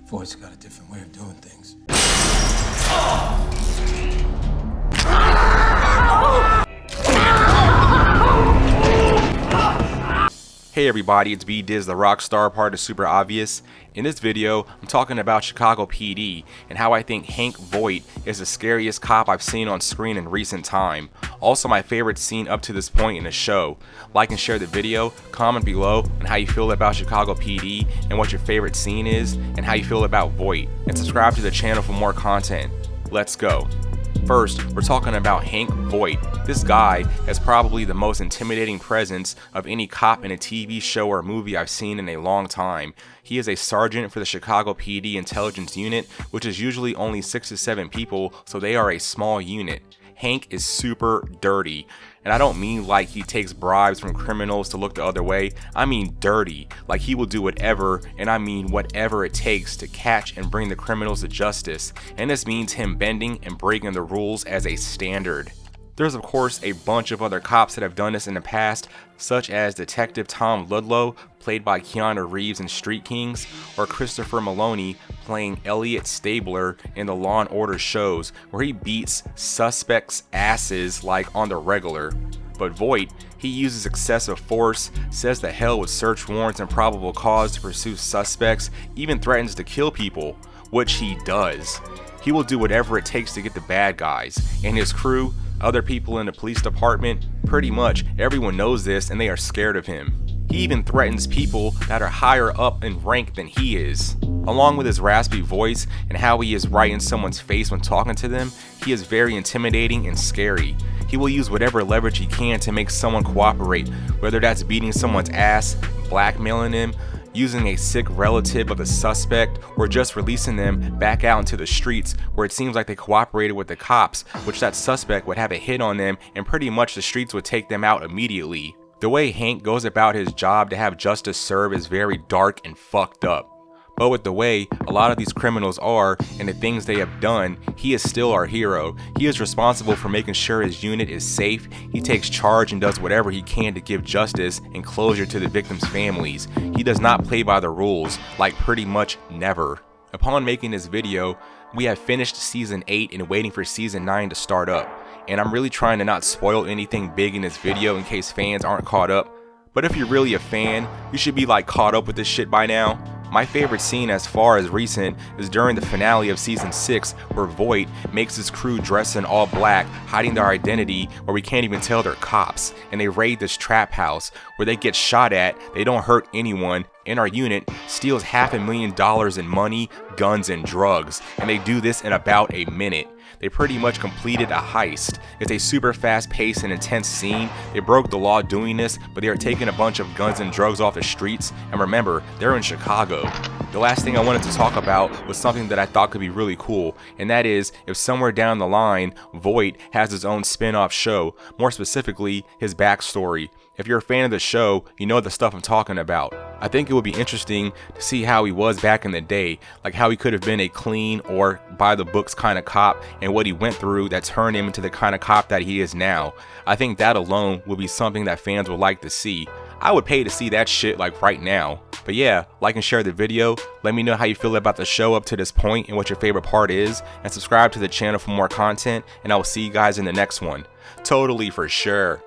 Voight's got a different way of doing things. Hey everybody, it's B-Diz, the rock star part of SuperObvious. In this video, I'm talking about Chicago PD and how I think Hank Voight is the scariest cop I've seen on screen in recent time. Also my favorite scene up to this point in the show. Like and share the video, comment below on how you feel about Chicago PD and what your favorite scene is and how you feel about Voight. And subscribe to the channel for more content. Let's go. First, we're talking about Hank Voight. This guy is probably the most intimidating presence of any cop in a TV show or movie I've seen in a long time. He is a sergeant for the Chicago PD Intelligence Unit, which is usually only 6 to 7 people, so they are a small unit. Hank is super dirty. And I don't mean like he takes bribes from criminals to look the other way. I mean dirty, like he will do whatever, and I mean whatever it takes to catch and bring the criminals to justice. And this means him bending and breaking the rules as a standard. There's of course a bunch of other cops that have done this in the past, such as Detective Tom Ludlow, played by Keanu Reeves in Street Kings, or Christopher Maloney playing Elliot Stabler in the Law & Order shows, where he beats suspects' asses like on the regular. But Voight, he uses excessive force, says the hell with search warrants and probable cause to pursue suspects, even threatens to kill people, which he does. He will do whatever it takes to get the bad guys, and his crew, other people in the police department, pretty much everyone knows this and they are scared of him. He even threatens people that are higher up in rank than he is. Along with his raspy voice and how he is right in someone's face when talking to them, he is very intimidating and scary. He will use whatever leverage he can to make someone cooperate, whether that's beating someone's ass, blackmailing them, using a sick relative of the suspect, or just releasing them back out into the streets where it seems like they cooperated with the cops, which that suspect would have a hit on them and pretty much the streets would take them out immediately. The way Hank goes about his job to have justice served is very dark and fucked up. But with the way a lot of these criminals are and the things they have done, he is still our hero. He is responsible for making sure his unit is safe. He takes charge and does whatever he can to give justice and closure to the victims' families. He does not play by the rules, like pretty much never. Upon making this video, we have finished season 8 and waiting for season 9 to start up. And I'm really trying to not spoil anything big in this video in case fans aren't caught up. But if you're really a fan, you should be like caught up with this shit by now. My favorite scene as far as recent is during the finale of season 6, where Voight makes his crew dress in all black, hiding their identity where we can't even tell they're cops, and they raid this trap house where they get shot at, they don't hurt anyone, and our unit steals $500,000 in money, guns, and drugs, and they do this in about a minute. They pretty much completed a heist. It's a super fast paced and intense scene. They broke the law doing this, but they are taking a bunch of guns and drugs off the streets, and remember, they're in Chicago. The last thing I wanted to talk about was something that I thought could be really cool, and that is if somewhere down the line, Voight has his own spin-off show, more specifically, his backstory. If you're a fan of the show, you know the stuff I'm talking about. I think it would be interesting to see how he was back in the day, like how he could have been a clean or by the books kind of cop and what he went through that turned him into the kind of cop that he is now. I think that alone would be something that fans would like to see. I would pay to see that shit like right now. But yeah, like and share the video, let me know how you feel about the show up to this point and what your favorite part is, and subscribe to the channel for more content, and I will see you guys in the next one. Totally for sure.